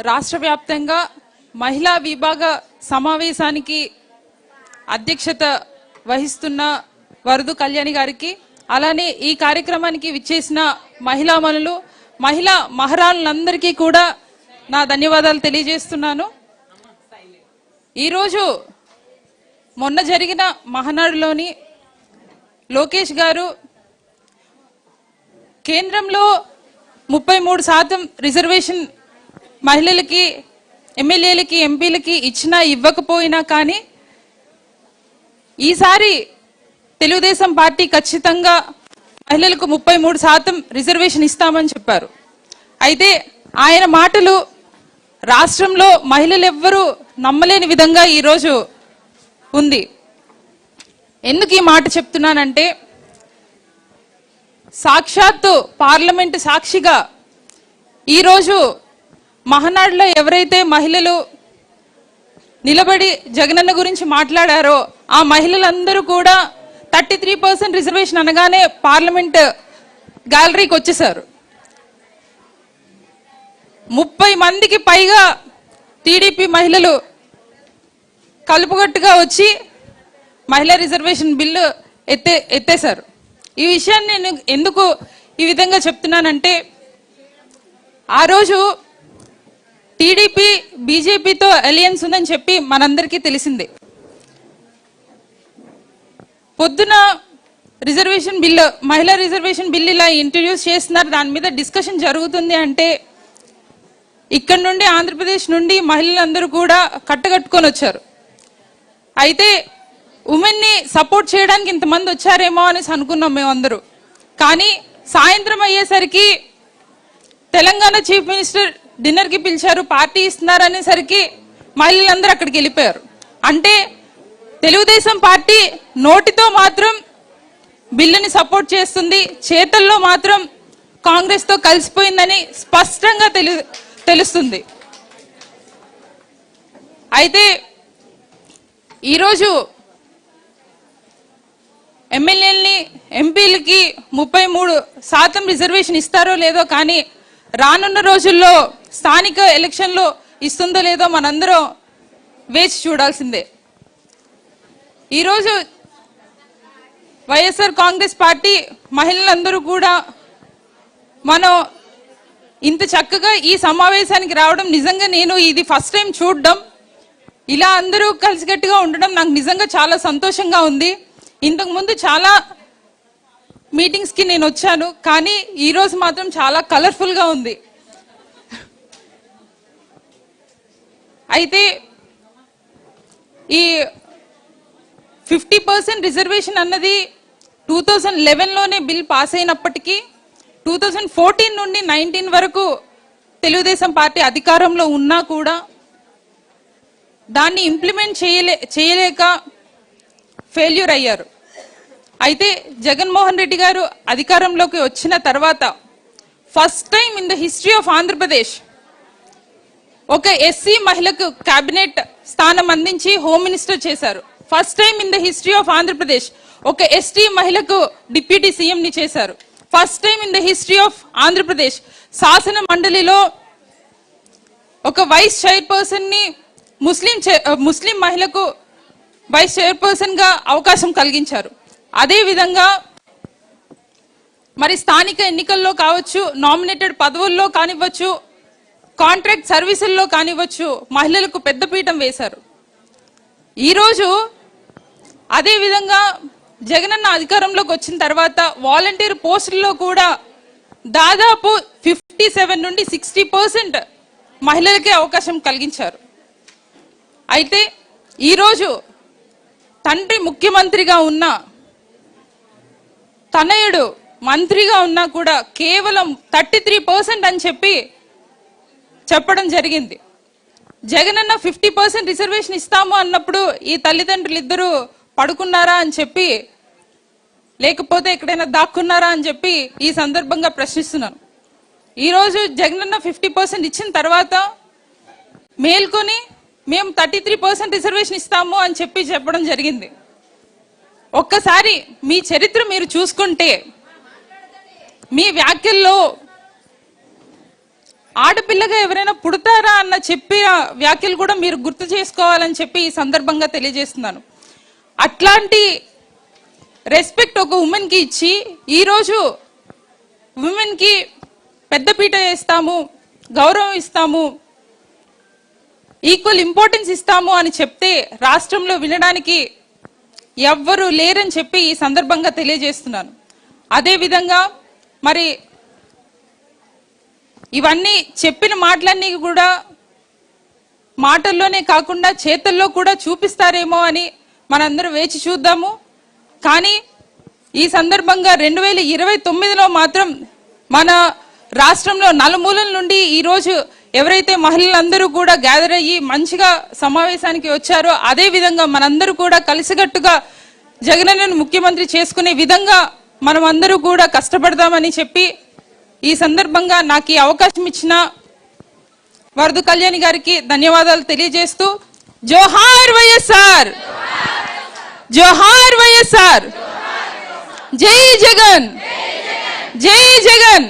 రాష్ట్ర వ్యాప్తంగా మహిళా విభాగ సమావేశానికి అధ్యక్షత వహిస్తున్న వరదు కళ్యాణి గారికి, అలానే ఈ కార్యక్రమానికి విచ్చేసిన మహిళామణులు, మహిళా మహారాణులందరికీ కూడా నా ధన్యవాదాలు తెలియజేస్తున్నాను. ఈరోజు మొన్న జరిగిన మహానాడులోని లోకేష్ గారు కేంద్రంలో 33% రిజర్వేషన్ మహిళలకి, ఎమ్మెల్యేలకి, ఎంపీలకి ఇచ్చినా ఇవ్వకపోయినా కానీ ఈసారి తెలుగుదేశం పార్టీ ఖచ్చితంగా మహిళలకు 33% రిజర్వేషన్ ఇస్తామని చెప్పారు. అయితే ఆయన మాటలు రాష్ట్రంలో మహిళలు ఎవ్వరూ నమ్మలేని విధంగా ఈరోజు ఉంది. ఎందుకు ఈ మాట చెప్తున్నానంటే, సాక్షాత్తు పార్లమెంటు సాక్షిగా ఈరోజు మహానాడులో ఎవరైతే మహిళలు నిలబడి జగనన్న గురించి మాట్లాడారో ఆ మహిళలందరూ కూడా 33% రిజర్వేషన్ అనగానే పార్లమెంట్ గ్యాలరీకి వచ్చేసారు. 30 మందికి పైగా టీడీపీ మహిళలు కలుపుగట్టుగా వచ్చి మహిళా రిజర్వేషన్ బిల్లు ఎత్తేశారు. ఈ విషయాన్ని నేను ఎందుకు ఈ విధంగా చెప్తున్నానంటే, ఆ రోజు టీడీపీ బీజేపీతో అలయన్స్ ఉందని చెప్పి మనందరికీ తెలిసిందే. పొద్దున రిజర్వేషన్ బిల్లు, మహిళా రిజర్వేషన్ బిల్లు ఇలా ఇంట్రడ్యూస్ చేస్తున్నారు, దాని మీద డిస్కషన్ జరుగుతుంది అంటే ఇక్కడ నుండి ఆంధ్రప్రదేశ్ నుండి మహిళలందరూ కూడా కట్టగట్టుకొని వచ్చారు. అయితే ఉమెన్ని సపోర్ట్ చేయడానికి ఇంతమంది వచ్చారేమో అనేసి అనుకున్నాం మేమందరూ. కానీ సాయంత్రం అయ్యేసరికి తెలంగాణ చీఫ్ మినిస్టర్ డిన్నర్కి పిలిచారు, పార్టీ ఇస్తున్నారు అనేసరికి మహిళలందరూ అక్కడికి వెళ్ళిపోయారు. అంటే తెలుగుదేశం పార్టీ నోటితో మాత్రం బిల్లుని సపోర్ట్ చేస్తుంది, చేతల్లో మాత్రం కాంగ్రెస్తో కలిసిపోయిందని స్పష్టంగా తెలుస్తుంది. అయితే ఈరోజు ఎమ్మెల్యేలని, ఎంపీలకి 33% రిజర్వేషన్ ఇస్తారో లేదో, కానీ రానున్న రోజుల్లో స్థానిక ఎలక్షన్లో ఇస్తుందో లేదో మనందరం వేచి చూడాల్సిందే. ఈరోజు వైఎస్ఆర్ కాంగ్రెస్ పార్టీ మహిళలందరూ కూడా మనం ఇంత చక్కగా ఈ సమావేశానికి రావడం, నిజంగా నేను ఇది ఫస్ట్ టైం చూడడం, ఇలా అందరూ కలిసికట్టుగా ఉండడం నాకు నిజంగా చాలా సంతోషంగా ఉంది. ఇంతకుముందు చాలా మీటింగ్స్కి నేను వచ్చాను, కానీ ఈరోజు మాత్రం చాలా కలర్ఫుల్గా ఉంది. అయితే ఈ 50% రిజర్వేషన్ అన్నది 2011లోనే బిల్ పాస్ అయినప్పటికీ 2014 నుండి 19 వరకు తెలుగుదేశం పార్టీ అధికారంలో ఉన్నా కూడా దాన్ని ఇంప్లిమెంట్ చేయలేక ఫెయిల్యూర్ అయ్యారు. అయితే జగన్మోహన్ రెడ్డి గారు అధికారంలోకి వచ్చిన తర్వాత first time in the history of Andhra Pradesh ఒక ఎస్సీ మహిళకు క్యాబినెట్ స్థానం అందించి హోమ్ మినిస్టర్ చేశారు. First time in the history of Andhra Pradesh ఒక ఎస్టీ మహిళకు డిప్యూటీ సీఎంని చేశారు. First time in the history of Andhra Pradesh శాసన మండలిలో ఒక వైస్ చైర్పర్సన్ని ముస్లిం మహిళకు వైస్ చైర్పర్సన్ గా అవకాశం కలిగించారు. అదేవిధంగా మరి స్థానిక ఎన్నికల్లో కావచ్చు, నామినేటెడ్ పదవుల్లో కానివ్వచ్చు, కాంట్రాక్ట్ సర్వీసుల్లో కానివ్వచ్చు, మహిళలకు పెద్దపీఠం వేశారు. ఈరోజు అదేవిధంగా జగనన్న అధికారంలోకి వచ్చిన తర్వాత వాలంటీర్ పోస్టుల్లో కూడా దాదాపు 57 నుండి 60% మహిళలకే అవకాశం కలిగించారు. అయితే ఈరోజు తండ్రి ముఖ్యమంత్రిగా ఉన్న, తనయుడు మంత్రిగా ఉన్నా కూడా కేవలం 33% అని చెప్పడం జరిగింది. జగనన్న 50% రిజర్వేషన్ ఇస్తాము అన్నప్పుడు ఈ తల్లిదండ్రులు ఇద్దరు పడుకున్నారా అని చెప్పి, లేకపోతే ఎక్కడైనా దాక్కున్నారా అని చెప్పి ఈ సందర్భంగా ప్రశ్నిస్తున్నాను. ఈరోజు జగనన్న 50% ఇచ్చిన తర్వాత మేల్కొని మేము 33% రిజర్వేషన్ ఇస్తాము అని చెప్పడం జరిగింది. ఒక్కసారి మీ చరిత్ర మీరు చూసుకుంటే మీ వ్యాఖ్యల్లో ఆడపిల్లగా ఎవరైనా పుడతారా అన్న చెప్పిన వ్యాఖ్యలు కూడా మీరు గుర్తు చేసుకోవాలని చెప్పి ఈ సందర్భంగా తెలియజేస్తున్నాను. అట్లాంటి రెస్పెక్ట్ ఒక ఉమెన్కి ఇచ్చి ఈరోజు ఉమెన్కి పెద్దపీట వేస్తాము, గౌరవం ఇస్తాము, ఈక్వల్ ఇంపార్టెన్స్ ఇస్తాము అని చెప్తే రాష్ట్రంలో వినడానికి ఎవ్వరూ లేరని చెప్పి ఈ సందర్భంగా తెలియజేస్తున్నాను. అదేవిధంగా మరి ఇవన్నీ చెప్పిన మాటలన్నీ కూడా మాటల్లోనే కాకుండా చేతల్లో కూడా చూపిస్తారేమో అని మనందరం వేచి చూద్దాము. కానీ ఈ సందర్భంగా 2029లో మాత్రం మన రాష్ట్రంలో నలుమూలల నుండి ఈరోజు ఎవరైతే మహిళలందరూ కూడా గ్యాదర్ అయ్యి మంచిగా సమావేశానికి వచ్చారో అదే విధంగా మనందరూ కూడా కలిసికట్టుగా జగనన్నను ముఖ్యమంత్రి చేసుకునే విధంగా మనం అందరూ కూడా కష్టపడదామని చెప్పి ఈ సందర్భంగా నాకు ఈ అవకాశం ఇచ్చిన వరదు కళ్యాణి గారికి ధన్యవాదాలు తెలియజేస్తూ జోహార్ వైఎస్ఆర్, జోహార్ వైఎస్ఆర్, జై జగన్, జై జగన్.